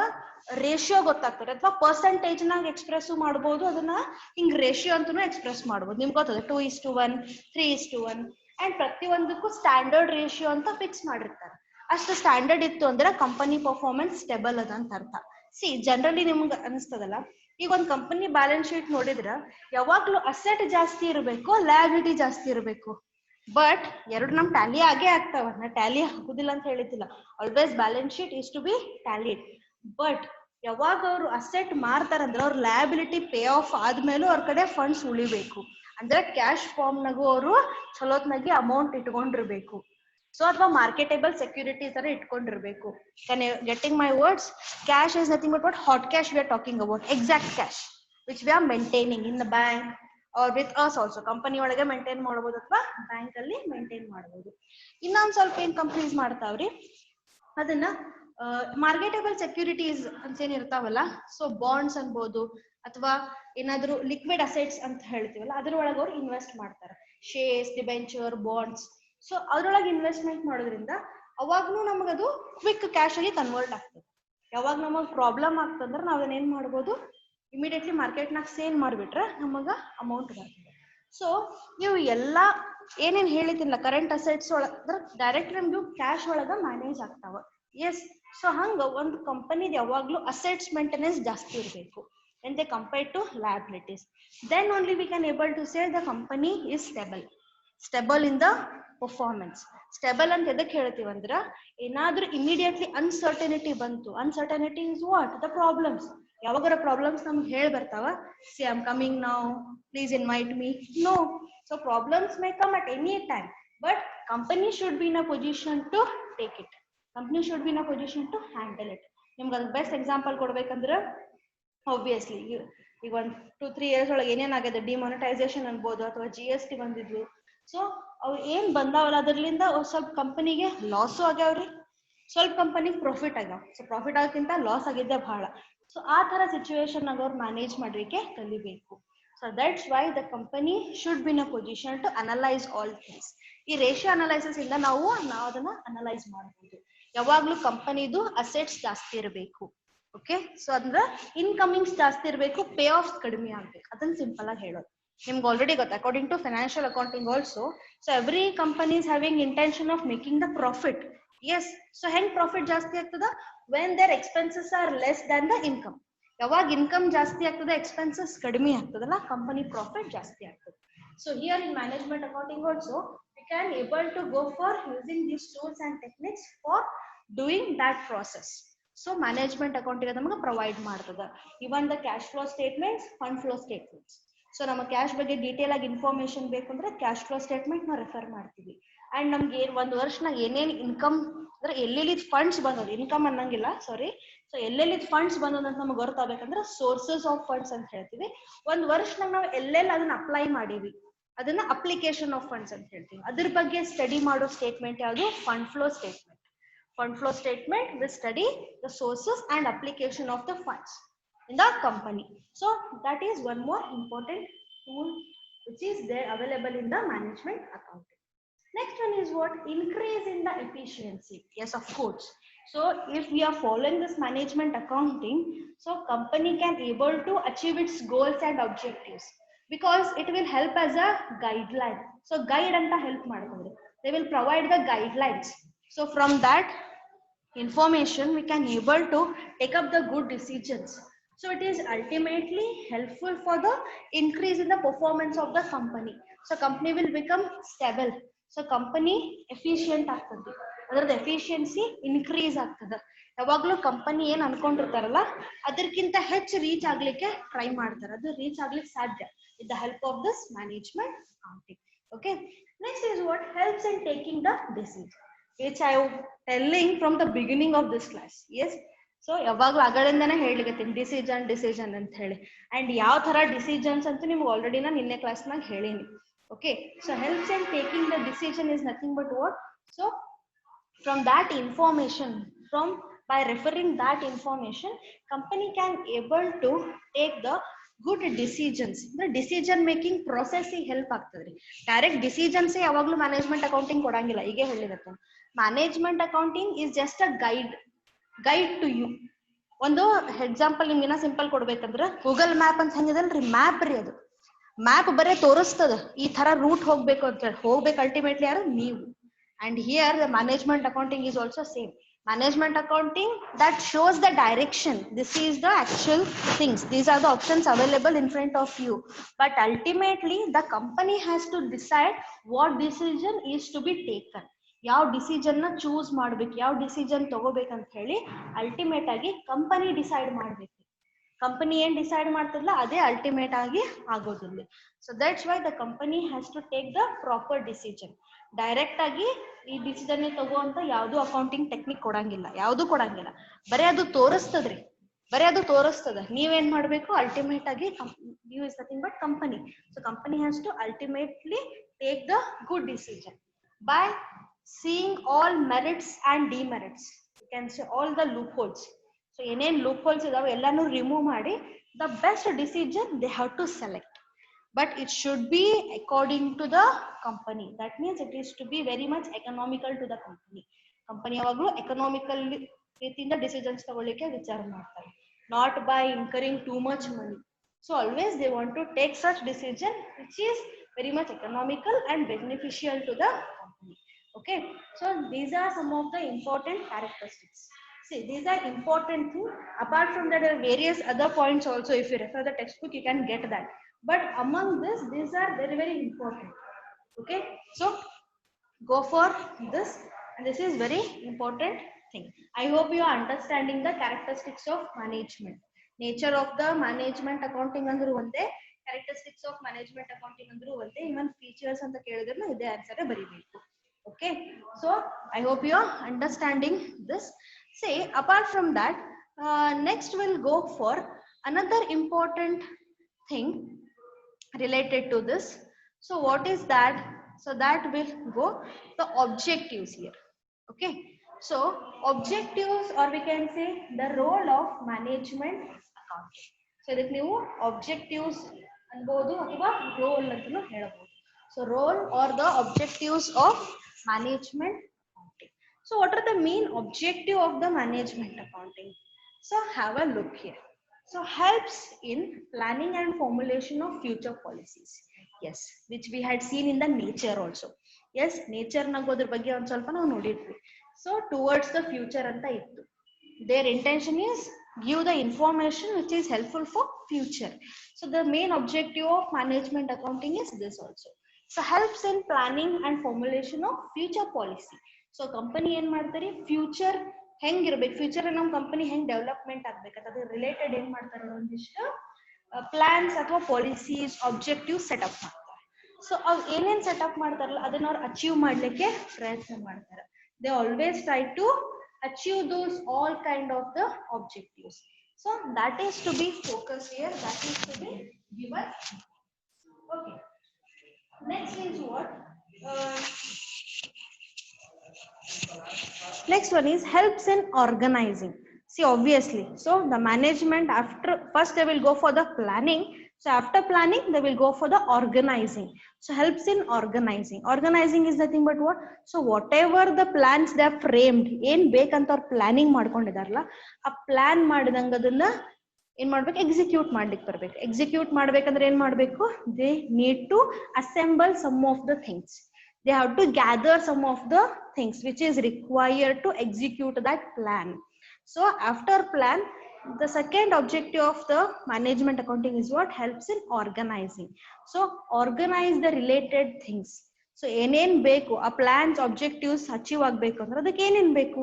ರೇಷಿಯೋ ಗೊತ್ತಾಗ್ತದೆ, ಅಥವಾ ಪರ್ಸೆಂಟೇಜ್ ನಾಗ ಎಕ್ಸ್ಪ್ರೆಸ್ ಮಾಡಬಹುದು, ಅದನ್ನ ಹಿಂಗ್ ratio ಅಂತಾನು express ಮಾಡಬಹುದು. ನಿಮ್ಗೆ ಗೊತ್ತದೆ 2:1, 3:1 ಅಂಡ್ ಪ್ರತಿಯೊಂದಕ್ಕೂ ಸ್ಟ್ಯಾಂಡರ್ಡ್ ರೇಷಿಯೋ ಅಂತ ಫಿಕ್ಸ್ ಮಾಡಿರ್ತಾರೆ. ಅಷ್ಟು ಸ್ಟ್ಯಾಂಡರ್ಡ್ ಇತ್ತು ಅಂದ್ರೆ ಕಂಪನಿ ಪರ್ಫಾರ್ಮೆನ್ಸ್ ಸ್ಟೇಬಲ್ ಅದ ಅಂತ ಅರ್ಥ. ಸಿ ಜನರಲಿ ನಿಮ್ಗೆ ಅನಿಸ್ತದಲ್ಲ, ಈಗ ಒಂದು ಕಂಪನಿ ಬ್ಯಾಲೆನ್ಸ್ ಶೀಟ್ ನೋಡಿದ್ರ ಯಾವಾಗ್ಲೂ ಅಸೆಟ್ ಜಾಸ್ತಿ ಇರಬೇಕು, ಲಯಬಿಲಿಟಿ ಜಾಸ್ತಿ ಇರಬೇಕು. ಬಟ್ ಎರಡು ನಮ್ ಟ್ಯಾಲಿ ಆಗೇ ಆಗ್ತಾವ, ನಾ ಟ್ಯಾಲಿ ಹಾಕುದಿಲ್ಲ ಅಂತ ಹೇಳಿದ್ದಿಲ್ಲ. Always balance sheet is to be tallied. But ಯಾವಾಗ ಅವರು ಅಸೆಟ್ ಮಾರ್ತಾರಂದ್ರೆ ಅವ್ರ ಲಯಬಿಲಿಟಿ ಪೇ ಆಫ್ ಆದ್ಮೇಲೂ ಅವ್ರ ಕಡೆ ಫಂಡ್ಸ್ ಉಳಿಬೇಕು. ಅಂದ್ರೆ ಕ್ಯಾಶ್ ಫಾರ್ಮ್ ನಾಗು ಅವರು ಚಲೋತ್ನಾಗಿ ಅಮೌಂಟ್ ಇಟ್ಕೊಂಡಿರ್ಬೇಕು. ಸೊ ಅಥವಾ ಮಾರ್ಕೆಟೇಬಲ್ ಸೆಕ್ಯೂರಿಟೀಸ್ ತರ ಇಟ್ಕೊಂಡಿರ್ಬೇಕು. Can you getting my words? Cash is nothing but what? Hot cash we are talking about, exact cash which we are maintaining in the bank or with us also. Company ಒಳಗೆ maintain ಮಾಡಬಹುದು ಅಥವಾ bank ಅಲ್ಲಿ maintain ಮಾಡಬಹುದು. ಇನ್ನೊಂದ್ ಸ್ವಲ್ಪ ಏನ್ companies ಮಾಡ್ತಾವ್ರಿ, ಅದನ್ನ marketable securities ಅಂತ ಏನ್ ಇರ್ತಾವಲ್ಲ, ಸೊ ಬಾಂಡ್ಸ್ ಅನ್ಬೋದು ಅಥವಾ ಏನಾದ್ರು ಲಿಕ್ವಿಡ್ ಅಸೆಟ್ಸ್ ಅಂತ ಹೇಳ್ತೀವಲ್ಲ, ಅದ್ರೊಳಗೆ ಅವ್ರು ಇನ್ವೆಸ್ಟ್ ಮಾಡ್ತಾರೆ. Shares, debenture, bonds. ಸೊ ಅದ್ರೊಳಗೆ ಇನ್ವೆಸ್ಟ್ಮೆಂಟ್ ಮಾಡೋದ್ರಿಂದ ಅವಾಗ್ಲೂ ನಮಗದು ಕ್ವಿಕ್ ಕ್ಯಾಶ್ ಆಗಿ ಕನ್ವರ್ಟ್ ಆಗ್ತದೆ. ಯಾವಾಗ ನಮಗ್ ಪ್ರಾಬ್ಲಮ್ ಆಗ್ತಂದ್ರೆ ನಾವ್ ಅದನ್ನ ಏನ್ ಮಾಡ್ಬೋದು, ಇಮಿಡಿಯೇಟ್ಲಿ ಮಾರ್ಕೆಟ್ನಾಗ ಸೇಲ್ ಮಾಡ್ಬಿಟ್ರೆ ನಮಗ ಅಮೌಂಟ್ ಬರ್ತದೆ. ಸೊ ನೀವು ಎಲ್ಲಾ ಏನೇನ್ ಹೇಳಿದಿಲ್ಲ ಕರೆಂಟ್ ಅಸೆಟ್ಸ್ ಒಳಗ ಡೈರೆಕ್ಟ್ ನಮ್ದು ಕ್ಯಾಶ್ ಒಳಗ ಮ್ಯಾನೇಜ್ ಆಗ್ತಾವ. ಎಸ್, ಸೊ ಹಂಗ ಒಂದು ಕಂಪನಿದ್ ಯಾವಾಗ್ಲೂ ಅಸೆಟ್ಸ್ ಮೇಂಟೆನೆನ್ಸ್ ಜಾಸ್ತಿ ಇರಬೇಕು. when they compare to liabilities. Then only we can able to say the company is stable in the performance. Stable ಅಂತ ಎದಕ್ಕೆ ಹೇಳ್ತೀವಿ ಅಂದ್ರೆ ಏನಾದ್ರೂ ಇಮಿಡಿಯೇಟ್ಲಿ ಅನ್ಸರ್ಟನಿಟಿ ಬಂತು, uncertainty is what the problems. ಯಾವಾಗಾರ ಪ್ರಾಬ್ಲಮ್ಸ್ ನಮ್ಗೆ ಹೇಳಿ ಬರ್ತಾವ, see I am coming now, please invite me, no. So problems may come at any time, but company should be in a position to take it, company should be in a position to handle it. ನಿಮ್ಗೆ ಅದು best example ಕೊಡ್ಬೇಕಂದ್ರೆ obviously ಈಗ ಒಂದು 2-3 years ಒಳಗೆ ಏನೇನಾಗಿದೆ, demonetisation ಅನ್ಬೋದು ಅಥವಾ GST ಬಂದಿದ್ವು. So ಅವು ಏನ್ ಬಂದಾವಲ್ಲ ಅದರ್ಲಿಂದ ಸ್ವಲ್ಪ ಕಂಪನಿಗೆ ಲಾಸು ಆಗ್ಯಾವ್ರಿ, ಸ್ವಲ್ಪ ಕಂಪನಿಗೆ ಪ್ರಾಫಿಟ್ ಆಗ್ಯಾವ. ಸೊ ಪ್ರಾಫಿಟ್ ಆಗೋಕ್ಕಿಂತ ಲಾಸ್ ಆಗಿದ್ದೆ ಬಹಳ. ಸೊ ಆ ತರ ಸಿಚುವೇಶನ್ ಆಗ ಅವ್ರು ಮ್ಯಾನೇಜ್ ಮಾಡ್ಲಿಕ್ಕೆ ಕಲಿಬೇಕು. So that's why the company should be in a position to analyse all things. ಈ ರೇಷಿಯೋ ಅನಲೈಸಿಸ್ ಇಂದ ನಾವು ಅದನ್ನ ಅನಲೈಸ್ ಮಾಡಬಹುದು. ಯಾವಾಗ್ಲೂ ಕಂಪನಿದು ಅಸೆಟ್ಸ್ ಜಾಸ್ತಿ ಇರಬೇಕು, ಓಕೆ. ಸೊ ಅಂದ್ರೆ ಇನ್ಕಮಿಂಗ್ಸ್ ಜಾಸ್ತಿ ಇರಬೇಕು, ಪೇ ಆಫ್ ಕಡಿಮೆ ಆಗ್ಬೇಕು. ಅದನ್ನ ಸಿಂಪಲ್ ಆಗಿ ಹೇಳೋದು. ನಿಮ್ಗೆ ಆಲ್ರೆಡಿ ಗೊತ್ತು, according to financial accounting also, so every company is having intention of making the profit. Yes, so ಹೆಂಗ್ ಪ್ರಾಫಿಟ್ ಜಾಸ್ತಿ ಆಗ್ತದ? When their expenses are less than the income. ಯಾವಾಗ ಇನ್ಕಮ್ ಜಾಸ್ತಿ ಆಗ್ತದೆ, ಎಕ್ಸ್ಪೆನ್ಸಸ್ ಕಡಿಮೆ ಆಗ್ತದಲ್ಲ, ಕಂಪನಿ ಪ್ರಾಫಿಟ್ ಜಾಸ್ತಿ ಆಗ್ತದೆ. So here in management accounting also we can able to go for using these tools and techniques for doing that process. So management accounting ನಮಗೆ provide ಮಾಡ್ತದ. Even the cash flow statements, fund flow statements. So ನಮ್ಮ cash ಬಗ್ಗೆ detail ಆಗಿ information ಬೇಕಂದ್ರೆ cash flow statement ನಾವು refer ಮಾಡ್ತೀವಿ. And ನಮ್ಗೆ ಒಂದು ವರ್ಷನಾಗ ಏನೇನು ಇನ್ಕಮ್ ಅಂದ್ರೆ ಎಲ್ಲೆಲ್ಲಿ ಫಂಡ್ಸ್ ಬಂದದ, ಇನ್ಕಮ್ ಅನ್ನಂಗಿಲ್ಲ, ಸಾರಿ. ಸೊ ಎಲ್ಲೆಲ್ಲಿ ಫಂಡ್ಸ್ ಬಂದದ ಅಂತ ನಮ್ಗೆ ಗೊತ್ತಾಗಬೇಕಂದ್ರೆ ಸೋರ್ಸಸ್ ಆಫ್ ಫಂಡ್ಸ್ ಅಂತ ಹೇಳ್ತೀವಿ. ಒಂದ್ ವರ್ಷನಾಗ ನಾವು ಎಲ್ಲೆಲ್ಲಿ ಅದನ್ನ ಅಪ್ಲೈ ಮಾಡೀವಿ ಅದನ್ನ ಅಪ್ಲಿಕೇಶನ್ ಆಫ್ ಫಂಡ್ಸ್ ಅಂತ ಹೇಳ್ತೀವಿ. ಅದ್ರ ಬಗ್ಗೆ ಸ್ಟಡಿ ಮಾಡೋ ಸ್ಟೇಟ್ಮೆಂಟ್ ಯಾವುದು? Fund flow statement. Fund flow statement will study the sources and application of the funds in the company. So that is one more important tool which is there available in the management accounting. Next one is what? Increase in the efficiency. Yes, of course. So if we are following this management accounting, so company can able to achieve its goals and objectives because it will help as a guideline. So guide anta help ಮಾಡ್ತಾರೆ. They will provide the guidelines. So from that information we can able to take up the good decisions. So it is ultimately helpful for the increase in the performance of the company. So company will become stable. So company efficient ಆಗ್ತದೆ, ಅದರದ್ದು efficiency increase ಆಗ್ತದೆ. ಯಾವಾಗ್ಲೂ company ಏನ್ ಅನ್ಕೊಂಡಿರ್ತಾರಲ್ಲ ಅದಕ್ಕಿಂತ ಹೆಚ್ಚು reach ಆಗ್ಲಿಕ್ಕೆ try ಮಾಡ್ತಾರೆ. ಅದು ರೀಚ್ ಆಗ್ಲಿಕ್ಕೆ ಸಾಧ್ಯ with the help of this management accounting. Okay, next is what? Helps in taking the decision, which I am telling from the beginning of this class. Yes, so ಯಾವಾಗ್ಲೂ ಅಗಳಿಂದನೇ ಹೇಳಿಕತ್ತೀನಿ decision ಅಂತ ಹೇಳಿ. And ಯಾವ ತರ decisions ಅಂತ ನಿಮ್ಗೆ already ನಾನು ನಿನ್ನೆ ಕ್ಲಾಸ್ನಾಗ ಹೇಳೀನಿ. Okay, so helps in taking the decision is nothing but what? So from that information, by referring that information, company can able to take the good decisions. The decision making process help ಆಗ್ತದ್ರಿ. Direct decisions ಯಾವಾಗ್ಲೂ management accounting ಕೊಡಂಗಿಲ್ಲ. ಈಗ ಹೇಳಿರತ್ತ management accounting is just a guide to you. ಒಂದು example ನಿಮ್ಗೆ ಇನ್ನ simple ಕೊಡ್ಬೇಕಂದ್ರೆ Google map ಅಂತ ಹೆಂಗಿದಲ್ರಿ, ಮ್ಯಾಪ್ ರೀ ಅದು. ಮ್ಯಾಪ್ ಬರೇ ತೋರಿಸ್ತದ ಈ ತರ ರೂಟ್ ಹೋಗ್ಬೇಕು ಅಂತ ಹೇಳಿ. ಹೋಗ್ಬೇಕು ಅಲ್ಟಿಮೇಟ್ಲಿ ಯಾರು? ನೀವು. And here the management accounting is also same. Management accounting that shows the direction. This is the actual things. These are the options available in front of you. But ultimately the company has to decide what decision is to be taken. ಯಾವ decision ನ choose ಮಾಡ್ಬೇಕು, ಯಾವ decision ತಗೋಬೇಕಂತ ಹೇಳಿ ultimate ಆಗಿ company decide ಮಾಡ್ಬೇಕು. Company ಏನ್ decide ಮಾಡ್ತದಲ್ಲ ಅದೇ ಅಲ್ಟಿಮೇಟ್ ಆಗಿ ಆಗೋದಿಲ್ಲ. So that's why the company has to take the proper decision. Direct ಆಗಿ ಈ ಡಿಸಿಷನ್ ತಗೋಂತ ಯಾವ್ದು ಅಕೌಂಟಿಂಗ್ ಟೆಕ್ನಿಕ್ ಕೊಡಂಗಿಲ್ಲ, ಯಾವ್ದು ಕೊಡಂಗಿಲ್ಲ. ಬರೀ ಅದು ತೋರಿಸ್ತದ್ರಿ, ಬರೀ ಅದು ತೋರಿಸ್ತದ. ನೀವೇನ್ ಮಾಡ್ಬೇಕು? ಅಲ್ಟಿಮೇಟ್ ಆಗಿ ನೀವು is nothing but company. So company has to ultimately take the good decision by seeing all merits and demerits. You can see all the loopholes. So ಏನೇನ್ loopholes ಇದಾವೆ ಎಲ್ಲಾನು ರಿಮೂವ್ ಮಾಡಿ the best decision they have to select. But it should be according to the company. That means it is to be very much economical to the company. Company ಯಾವಾಗಲೂ economical ರೀತಿಯಿಂದ decisions ತಗೊಳ್ಳಿಕ್ಕೆ ವಿಚಾರ ಮಾಡ್ತಾರೆ, not by incurring too much money. So always they want to take such decision which is very much economical and beneficial to the company. Okay, so these are some of the important characteristics. See, these are important things. Apart from that, there are various other points also. If you refer the textbook, you can get that. But among this, these are very, very important. Okay, so go for this, and this is very important thing. I hope you are understanding the characteristics of management. Nature of the management accounting andru onde, characteristics of management accounting andru onde, even features anta kelidrenu ide answer baribeku. Okay, so I hope you are understanding this. Say apart from that, next we'll go for another important thing related to this. So what is that? So that will go the objectives here. Okay, so objectives, or we can say the role of management accounting. So ಇದಕ್ಕೆ ನೀವು objectives ಅನ್ಬೋದು ಅಥವಾ role ಅಂತಲೂ ಹೇಳಬಹುದು. So role or the objectives of management accounting. So what are the main objective of the management accounting? So have a look here. So helps in planning and formulation of future policies. Yes, which we had seen in the nature also. Yes, nature nagodr ಬಗ್ಗೆ ಒಂದು ಸ್ವಲ್ಪ ನಾವು ನೋಡಿದ್ವಿ. So towards the future ಅಂತ ಇತ್ತು. Their intention is give the information which is helpful for future. So the main objective of management accounting is this also. So helps in planning and formulation of future policy. So company ಏನ್ ಮಾಡ್ತಾರೆ, future ಹೆಂಗಿರ್ಬೇಕು, future ನಮ್ಮ company ಹೆಂಗ್ development ಆಗ್ಬೇಕು ಅದ್ರ related ಏನ್ ಮಾಡ್ತಾರೆ, ಒಂದಿಷ್ಟು ಪ್ಲಾನ್ಸ್ ಅಥವಾ ಪಾಲಿಸೀಸ್ ಆಬ್ಜೆಕ್ಟಿವ್ ಸೆಟಪ್ ಮಾಡ್ತಾರೆ. ಸೊ ಅವ್ರು ಏನೇನ್ ಸೆಟಪ್ ಮಾಡ್ತಾರಲ್ಲ ಅದನ್ನ ಅವ್ರು ಅಚೀವ್ ಮಾಡ್ಲಿಕ್ಕೆ ಪ್ರಯತ್ನ ಮಾಡ್ತಾರೆ. They always try to achieve those all kind of the objectives. So that is to be focused here, that is to be given. Okay, next is what, next one is helps in organizing. See, obviously, so the management, after first they will go for the planning. So after planning they will go for the organizing. So helps in organizing. Organizing is nothing but what? So whatever the plans they have framed, ಏನ್ ಬೇಕಂತ ಅವ್ರು planning ಮಾಡ್ಕೊಂಡಿದಾರಲ್ಲ, ಆ plan ಮಾಡಿದಂಗ ಅದನ್ನ ಏನ್ ಮಾಡ್ಬೇಕು, execute ಮಾಡ್ಲಿಕ್ಕೆ ಬರ್ಬೇಕು. Execute ಮಾಡ್ಬೇಕಂದ್ರೆ ಏನ್ ಮಾಡ್ಬೇಕು, they need to assemble some of the things. They have to gather some of the things which is required to execute that plan. So after plan, the second objective of the management accounting is what? Helps in organizing. So organize the related things. So ಏನೇನ್ ಬೇಕು, ಆ plants objectives achieve ಆಗ್ಬೇಕು ಅಂದ್ರೆ ಅದಕ್ಕೆ ಏನೇನ್ ಬೇಕು.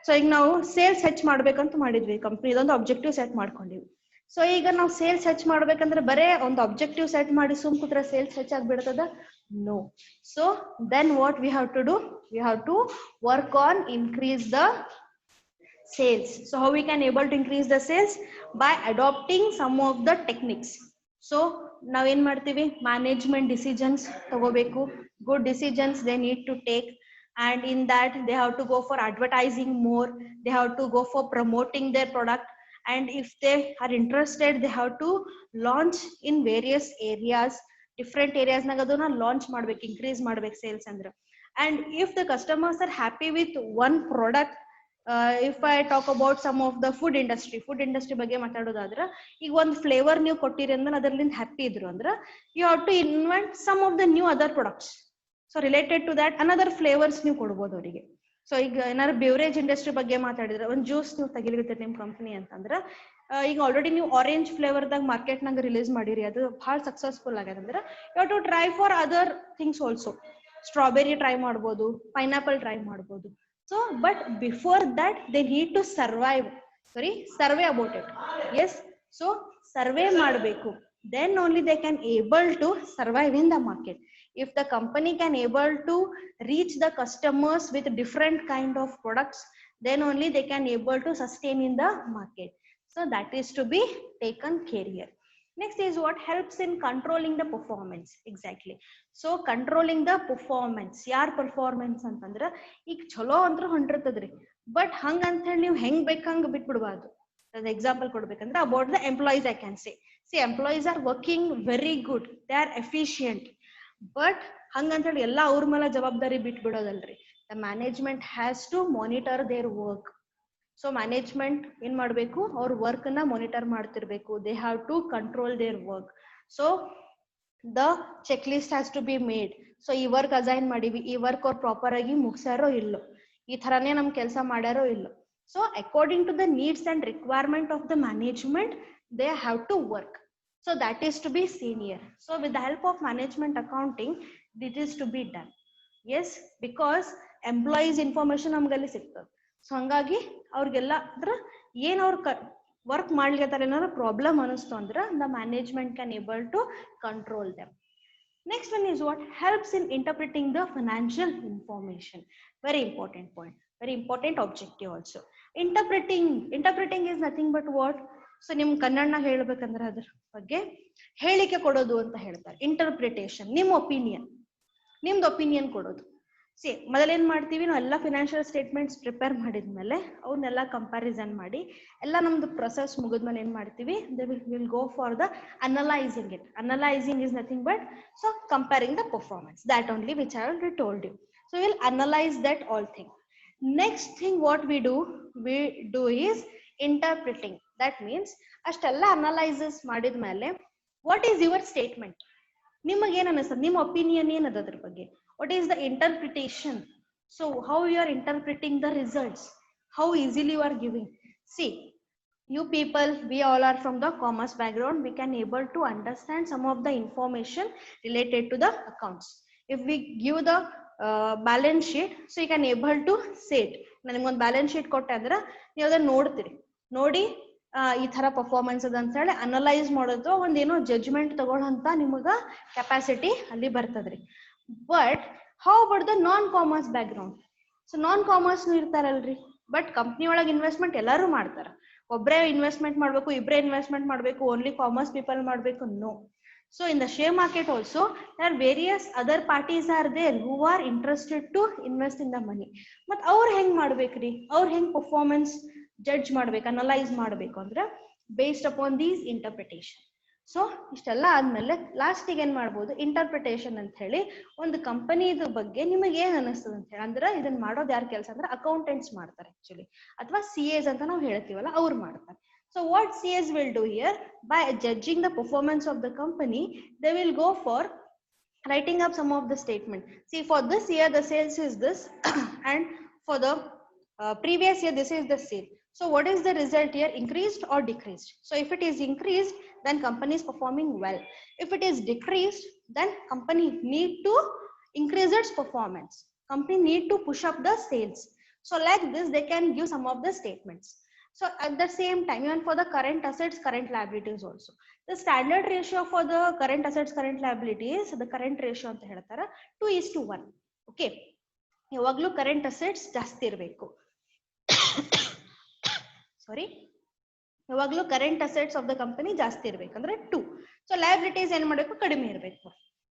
So ಈಗ ನಾವು ಸೇಲ್ಸ್ ಹೆಚ್ಚು ಮಾಡ್ಬೇಕಂತ ಮಾಡಿದ್ವಿ, ಕಂಪ್ನಿ ಇದೊಂದು ಆಬ್ಜೆಕ್ಟಿವ್ ಸೆಟ್ ಮಾಡ್ಕೊಂಡಿವಿ. ಸೊ ಈಗ ನಾವು ಸೇಲ್ಸ್ ಹೆಚ್ಚು ಮಾಡ್ಬೇಕಂದ್ರೆ ಬರೇ ಒಂದು ಆಬ್ಜೆಕ್ಟಿವ್ ಸೆಟ್ ಮಾಡಿ ಸುಮ್ ಕೂತ್ರೆ sales ಹೆಚ್ಚಾಗ್ಬಿಡ್ತದ? No. So then what we have to do, we have to work on increase the sales. So how we can able to increase the sales? By adopting some of the techniques. So now in martivi management decisions tagobeku, good decisions they need to take, and in that they have to go for advertising more, they have to go for promoting their product, and if they are interested they have to launch in various areas, different areas naga aduna launch ಮಾಡ್ಬೇಕು, increase ಮಾಡ್ಬೇಕು sales ಅಂದ್ರೆ. And if the customers are happy with one product, if I talk about some of the food industry ಬಗ್ಗೆ ಮಾತಾಡೋದಾದ್ರೆ, ಈಗ ಒಂದು flavour ನೀವು ಕೊಟ್ಟಿರಿ ಅಂದ್ರೆ ಅದರಿಂದ ಹ್ಯಾಪಿ ಇದ್ರು ಅಂದ್ರೆ you have to invent some of the new other products. So related to that another flavors ನೀವು ಕೊಡ್ಬೋದು ಅವರಿಗೆ. ಸೊ ಈಗ ಏನಾದ್ರು ಬೇವರೇಜ್ ಇಂಡಸ್ಟ್ರಿ ಬಗ್ಗೆ ಮಾತಾಡಿದ್ರೆ, ಒಂದು ಜ್ಯೂಸ್ ನೀವು ತೆಗಿಲಿಕ್ಕೆ ನಿಮ್ ಕಂಪನಿ ಅಂತಂದ್ರೆ, ಈಗ ಆಲ್ರೆಡಿ ನೀವು ಆರೆಂಜ್ ಫ್ಲೇವರ್ದಾಗ ಮಾರ್ಕೆಟ್ ನಾಗ ರಿಲೀಸ್ ಮಾಡಿರಿ, ಅದು ಬಹಳ ಸಕ್ಸಸ್ಫುಲ್ ಆಗ್ಯದ ಅಂದ್ರೆ you have to try for other things also. Strawberry try ಮಾಡ್ಬೋದು, ಪೈನಾಪಲ್ ಟ್ರೈ ಮಾಡ್ಬೋದು. So but before that they need to survey about it. Yes, so survey ಮಾಡಬೇಕು, then only they can able to survive in the market. If the company can able to reach the customers with different kind of products, then only they can able to sustain in the market. So that is to be taken care here. Next is what helps in controlling the performance. Exactly. So controlling the performance, yaar performance ಅಂತಂದ್ರೆ ಈಗ ಚಲೋ ಅಂತ್ರ ಹೊಂಟಿರ್ತದ್ರಿ, but ಹಂಗ ಅಂತ ಹೇಳಿ ನೀವು ಹೆಂಗ್ ಬೇಕಂಗ್ ಬಿಟ್ಬಿಡ್ಬಾರ್ದು. Example ಕೊಡ್ಬೇಕಂದ್ರೆ about the employees I can say. See, employees are working very good, they are efficient, but ಹಂಗಂತ ಹೇಳಿ ಎಲ್ಲ ಅವ್ರ ಮೇಲೆ ಜವಾಬ್ದಾರಿ ಬಿಟ್ಬಿಡೋದಲ್ರಿ. The management has to monitor their work. So management ಏನ್ ಮಾಡ್ಬೇಕು, ಅವ್ರ ವರ್ಕ್ ನ ಮಾನಿಟರ್ ಮಾಡ್ತಿರ್ಬೇಕು. They have to control their work. So the checklist has to be made. So ಈ ವರ್ಕ್ ಅಸೈನ್ ಮಾಡಿವಿ, ಈ ವರ್ಕ್ ಅವ್ರು ಪ್ರಾಪರ್ ಆಗಿ ಮುಗ್ಸಾರೋ ಇಲ್ಲೋ, ಈ ತರಾನೇ ನಮ್ ಕೆಲಸ ಮಾಡ್ಯಾರೋ ಇಲ್ಲೋ. So according to the needs and requirement of the management, they have to work. So that is to be seen here. So with the help of management accounting, this is to be done. Yes, because employees information ನಮಗಲ್ಲಿ ಸಿಗ್ತದೆ. So ಹಂಗಾಗಿ ಅವ್ರಿಗೆಲ್ಲ ಅಂದ್ರೆ ಏನ್ ಅವ್ರ work ಮಾಡ್ಲಿಕ್ಕೆ ಏನಾದ್ರು problem ಅನಿಸ್ತು ಅಂದ್ರೆ the management can able to control them. Next one is what helps in interpreting the financial information. Very important point, very important objective also. Interpreting is nothing but what? So ನಿಮ್ ಕನ್ನಡನ ಹೇಳ್ಬೇಕಂದ್ರೆ ಅದ್ರ ಬಗ್ಗೆ ಹೇಳಿಕೆ ಕೊಡೋದು ಅಂತ ಹೇಳ್ತಾರೆ. ಇಂಟರ್ಪ್ರಿಟೇಷನ್, ನಿಮ್ ಒಪಿನಿಯನ್, ನಿಮ್ದು ಒಪಿನಿಯನ್ ಕೊಡೋದು. ಸಿ ಮೊದಲೇನ್ ಮಾಡ್ತೀವಿ, ನಾವು ಎಲ್ಲ ಫಿನಾನ್ಷಿಯಲ್ ಸ್ಟೇಟ್ಮೆಂಟ್ಸ್ ಪ್ರಿಪೇರ್ ಮಾಡಿದ್ಮೇಲೆ ಅವನ್ನೆಲ್ಲ ಕಂಪ್ಯಾರಿಸನ್ ಮಾಡಿ ಎಲ್ಲ ನಮ್ದು ಪ್ರೊಸೆಸ್ ಮುಗಿದ್ಮೇಲೆ ಏನ್ ಮಾಡ್ತೀವಿ, will go for the analysing it. Analysing is nothing but so comparing the performance, that only which I already told you. So will analyse that all thing. Next thing what we do is interpreting. That means ಅಷ್ಟೆಲ್ಲ analysis ಮಾಡಿದ್ಮೇಲೆ what is your statement, ನಿಮಗೆ ಏನ್ ಅನಿಸ್ತದೆ, ನಿಮ್ಮ opinion ಏನದ ಅದ್ರ ಬಗ್ಗೆ, what is the interpretation. So how you are interpreting the results, how easily you are giving. See, you people, we all are from the commerce background, we can able to understand some of the information related to the accounts. If we give the balance sheet, so you can able to say it. ನನಗೊಂದು balance sheet ಕೊಟ್ಟೆ ಅಂದ್ರೆ ನೀವು ಅದನ್ನ ನೋಡ್ತೀರಿ, ನೋಡಿ ಈ ತರ performance ಅದ ಅಂತ ಹೇಳಿ ಅನಲೈಸ್ ಮಾಡೋದು, ಒಂದೇನೋ ಜಡ್ಜ್ಮೆಂಟ್ ತಗೊಳ್ಳೋಂತ ನಿಮಗ ಕೆಪಾಸಿಟಿ ಅಲ್ಲಿ ಬರ್ತದ್ರಿ. But how about the non commerce background? So non commerce ಇರ್ತಾರಲ್ರಿ, ಬಟ್ ಕಂಪ್ನಿ ಒಳಗೆ ಇನ್ವೆಸ್ಟ್ಮೆಂಟ್ ಎಲ್ಲರೂ ಮಾಡ್ತಾರ. ಒಬ್ಬರೇ ಇನ್ವೆಸ್ಟ್ಮೆಂಟ್ ಮಾಡ್ಬೇಕು, ಇಬ್ಬರೇ ಇನ್ವೆಸ್ಟ್ಮೆಂಟ್ ಮಾಡ್ಬೇಕು, ಓನ್ಲಿ ಕಾಮರ್ಸ್ ಪೀಪಲ್ ಮಾಡ್ಬೇಕು? No. So in the share market also, there are various other parties are there who are interested to invest in the money. But ಅವ್ರು ಹೆಂಗ್ ಮಾಡ್ಬೇಕ್ರಿ, ಅವ್ರು ಹೆಂಗ್ ಪರ್ಫಾರ್ಮೆನ್ಸ್ ಜಡ್ಜ್ ಮಾಡ್ಬೇಕು, ಅನಲೈಸ್ ಮಾಡ್ಬೇಕು ಅಂದ್ರೆ based upon these interpretation. So ಇಷ್ಟೆಲ್ಲ ಆದ್ಮೇಲೆ ಲಾಸ್ಟಿಗೆ ಏನ್ ಮಾಡ್ಬೋದು, ಇಂಟರ್ಪ್ರಿಟೇಷನ್ ಅಂತ ಹೇಳಿ ಒಂದು ಕಂಪನಿದ ಬಗ್ಗೆ ನಿಮಗೆ ಏನ್ ಅನಿಸ್ತದೆ ಅಂತ ಹೇಳಿ, ಅಂದ್ರೆ ಇದನ್ನ ಮಾಡೋದು ಯಾರ ಕೆಲಸ ಅಂದ್ರೆ ಅಕೌಂಟೆಂಟ್ಸ್ ಮಾಡ್ತಾರೆ ಆಕ್ಚುಲಿ, ಅಥವಾ CAs ಅಂತ ನಾವು ಹೇಳ್ತೀವಲ್ಲ ಅವ್ರು ಮಾಡ್ತಾರೆ. So what CAs will do here, by judging the performance of the company, they will go for writing up some of the statement. See, for this year the sales is this and for the previous year this is the sale. So what is the result here, increased or decreased? So if it is increased, then company is performing well. If it is decreased, then company need to increase its performance, company need to push up the sales. So like this they can give some of the statements. So at the same time, even for the current assets, current liabilities also, the standard ratio for the current assets, current liabilities, the current ratio ಅಂತ ಹೇಳ್ತಾರ 2:1. Okay, ಯಾವಾಗ್ಲೂ current assets ಜಾಸ್ತಿ ಇರಬೇಕು. ಸಾರಿ, ಯಾವಾಗ್ಲೂ current assets of the company ಜಾಸ್ತಿ ಇರ್ಬೇಕಂದ್ರೆ 2. So liabilities ಏನ್ ಮಾಡಬೇಕು, ಕಡಿಮೆ ಇರಬೇಕು.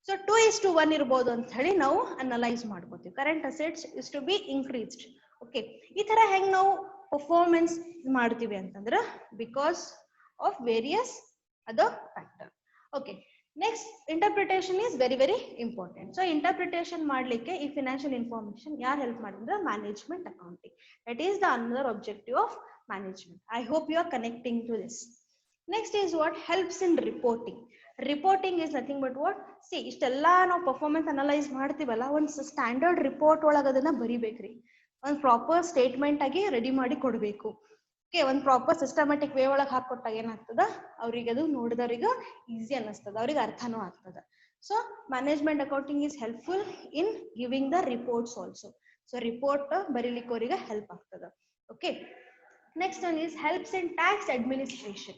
ಸೊ 2:1 ಇರ್ಬೋದು ಅಂತ ಹೇಳಿ ನಾವು ಅನಲೈಸ್ ಮಾಡ್ಕೋತೀವಿ. Current assets is to be increased. Okay, ಈ ತರ ಹೆಂಗ್ ನಾವು ಪರ್ಫಾರ್ಮೆನ್ಸ್ ಮಾಡ್ತೀವಿ ಅಂತಂದ್ರೆ because of various other factor. Okay, next interpretation is very very important. So interpretation ಮಾಡ್ಲಿಕ್ಕೆ ಈ ಫಿನಾನ್ಷಿಯಲ್ ಇನ್ಫಾರ್ಮೇಶನ್ ಯಾರು ಹೆಲ್ಪ್ ಮಾಡಿದ್ರೆ, management accounting. That is the another objective of management. I hope you are connecting to this. Next is what helps in reporting. Reporting is nothing but what? See, ಇಷ್ಟೆಲ್ಲ ನಾವು performance analyse ಮಾಡ್ತೀವಲ್ಲ, ಒಂದು standard report ಒಳಗೆ ಅದನ್ನ ಬರಿಬೇಕ್ರಿ. ಒಂದು proper statement ಆಗಿ ready ಮಾಡಿ ಕೊಡಬೇಕು. ಓಕೆ, ಒಂದು ಪ್ರಾಪರ್ ಸಿಸ್ಟಮ್ಯಾಟಿಕ್ ವೇ ಒಳಗೆ ಹಾಕೊಟ್ಟಾಗ ಏನಾಗ್ತದ, ಅವ್ರಿಗೆ ಅದು ನೋಡಿದವ್ರಿಗೆ ಈಸಿ ಅನ್ನಿಸ್ತದ, ಅವ್ರಿಗೆ ಅರ್ಥನೂ ಆಗ್ತದ. So management accounting is helpful in giving the reports also. So report ಬರೀಲಿಕ್ಕೆ ಅವರಿಗೆ ಹೆಲ್ಪ್ ಆಗ್ತದ. Okay, next one is helps in tax administration.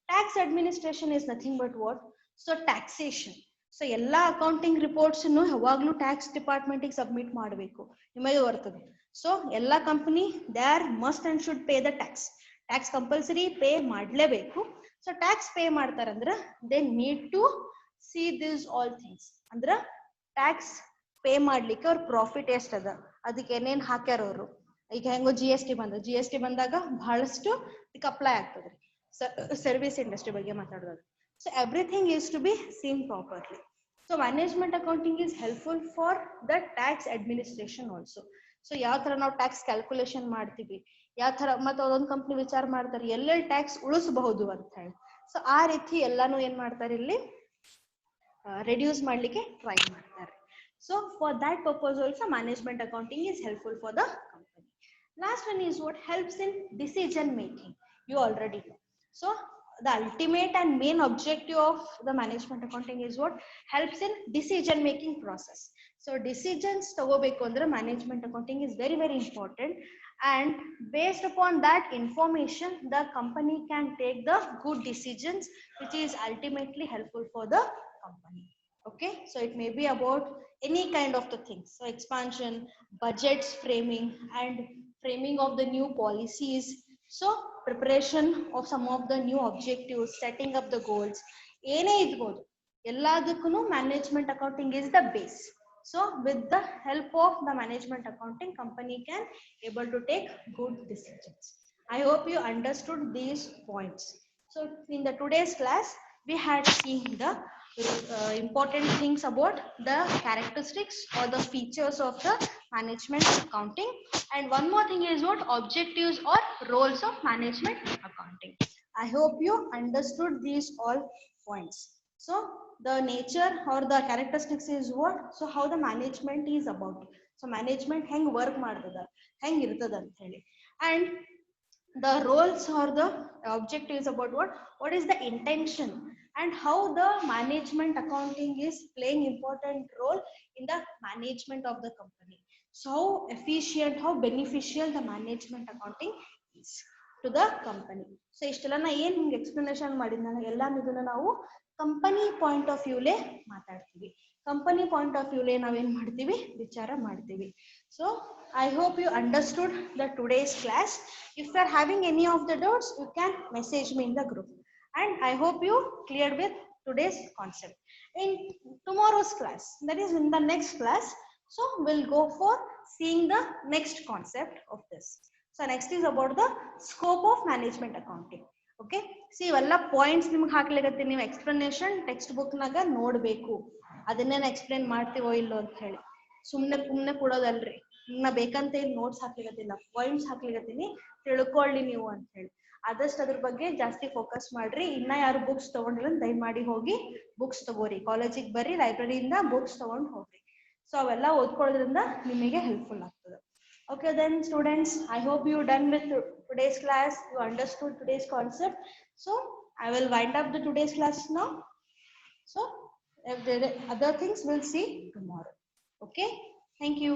Tax administration is nothing but what? So taxation. So ಎಲ್ಲಾ accounting reports ಯಾವಾಗ್ಲೂ tax department ಗೆ submit ಮಾಡಬೇಕು, ನಿಮಗೆ ಬರ್ತದೆ. So ಎಲ್ಲಾ company they are must and should pay the tax. Tax compulsory pay ಮಾಡ್ಲೇಬೇಕು. So tax pay ಮಾಡ್ತಾರಂದ್ರ they need to see this all things. ಅಂದ್ರ ಟ್ಯಾಕ್ಸ್ ಪೇ ಮಾಡ್ಲಿಕ್ಕೆ ಅವ್ರ ಪ್ರಾಫಿಟ್ ಎಷ್ಟದ, ಅದಕ್ಕೆ ಏನೇನ್ ಹಾಕ್ಯಾರ ಅವರು. ಈಗ ಹೆಂಗೋ GST ಬಂದ, GST ಬಂದಾಗ ಬಹಳಷ್ಟು ಇದಕ್ಕೆ ಅಪ್ಲೈ ಆಗ್ತದ್ರಿ. ಸರ್ವಿಸ್ ಇಂಡಸ್ಟ್ರಿ ಬಗ್ಗೆ ಮಾತಾಡೋದು. So everything is to be seen properly. So management accounting is helpful for the tax administration also. So ಯಾವ ತರ ನಾವು ಟ್ಯಾಕ್ಸ್ ಕ್ಯಾಲ್ಕುಲೇಷನ್ ಮಾಡ್ತೀವಿ, ಯಾವ ತರ ಮತ್ತೆ ಅದೊಂದು ಕಂಪ್ನಿ ವಿಚಾರ ಮಾಡ್ತಾರೆ ಎಲ್ಲೆಲ್ಲಿ ಟ್ಯಾಕ್ಸ್ ಉಳಿಸಬಹುದು ಅಂತ ಹೇಳಿ. ಸೊ ಆ ರೀತಿ ಎಲ್ಲಾನು ಏನ್ ಮಾಡ್ತಾರೆ, ಇಲ್ಲಿ ರೆಡ್ಯೂಸ್ ಮಾಡ್ಲಿಕ್ಕೆ ಟ್ರೈ ಮಾಡ್ತಾರೆ. So for that purpose also management accounting is helpful for the company. Last one is what helps in decision making. You already know. So the ultimate and main objective of the management accounting is what helps in decision making process. So decisions tagobeku andre management accounting is very very important, and based upon that information the company can take the good decisions which is ultimately helpful for the company. Okay, so it may be about any kind of the things, so expansion, budgets framing, and framing of the new policies, so preparation of some of the new objectives, setting up the goals, ಏನೇ ಇದ್ಬೋದು ಎಲ್ಲದಕ್ಕೂ management accounting is the base. So with the help of the management accounting, company can able to take good decisions. I hope you understood these points. So in the today's class we had seen the important things about the characteristics or the features of the management accounting, and one more thing is what objectives or roles of management accounting. I hope you understood these all points. So the nature or the characteristics is what, so how the management is about, so management heng work ಮಾಡ್ತದ heng ಇರ್ತದ ಅಂತ ಹೇಳಿ, and the roles or the objectives about what is the intention and how the management accounting is playing important role in the management of the company. So how efficient, how beneficial the management accounting is to the company. So ಇಷ್ಟೆಲ್ಲ ನಾ ಏನ್ ನಿಮ್ಗೆ explanation ಮಾಡಿದ್ನಲ್ಲ ಎಲ್ಲ ಇದನ್ನ ನಾವು company point of ವ್ಯೂಲೇ ಮಾತಾಡ್ತೀವಿ, company point of ವ್ಯೂಲೇ ನಾವೇನ್ ಮಾಡ್ತೀವಿ ವಿಚಾರ ಮಾಡ್ತೀವಿ. So I hope you understood the today's class. If you are having any of the doubts, you can message me in the group. And I hope you cleared with today's concept. In tomorrow's class, that is in the next class, so we'll go for seeing the next concept of this. So next is about the scope of management accounting. Okay, see all points ನಿಮಗೆ ಹಾಕ್ಲಿಕ್ಕೆ ನೀವು explanation text book ನಾಗ ನೋಡಬೇಕು, ಅದನ್ನೇ explain ಮಾಡ್ತೀವೋ ಇಲ್ಲೋ ಅಂತ ಹೇಳಿ ಸುಮ್ಮನೆ ಕೊಡೋದಲ್ರಿ. ನಾ ಬೇಕಂತ ಇಲ್ಲಿ ನೋಟ್ಸ್ ಹಾಕ್ಲಿಕತ್ತಿಲ್ಲ, ಪಾಯಿಂಟ್ಸ್ ಹಾಕ್ಲಿಕತ್ತೀನಿ, ತಿಳ್ಕೊಳ್ಳಿ ನೀವು ಅಂತ ಹೇಳಿ. ಆದಷ್ಟು ಅದ್ರ ಬಗ್ಗೆ ಜಾಸ್ತಿ ಫೋಕಸ್ ಮಾಡ್ರಿ. ಇನ್ನ ಯಾರು ಬುಕ್ಸ್ ತಗೊಂಡಿಲ್ಲ ದಯಮಾಡಿ ಹೋಗಿ ಬುಕ್ಸ್ ತಗೋರಿ, ಕಾಲೇಜಿಗೆ ಬರ್ರಿ, ಲೈಬ್ರರಿಯಿಂದ ಬುಕ್ಸ್ ತಗೊಂಡು ಹೋಗ್ರಿ. ಸೊ ಅವೆಲ್ಲ ಓದ್ಕೊಳ್ಳೋದ್ರಿಂದ ನಿಮಗೆ ಹೆಲ್ಪ್ಫುಲ್ ಆಗ್ತದೆ. Okay then students, I hope you done with today's class, you understood today's concept. So I will wind up the today's class now. So if there are other things we'll see tomorrow. Okay, thank you.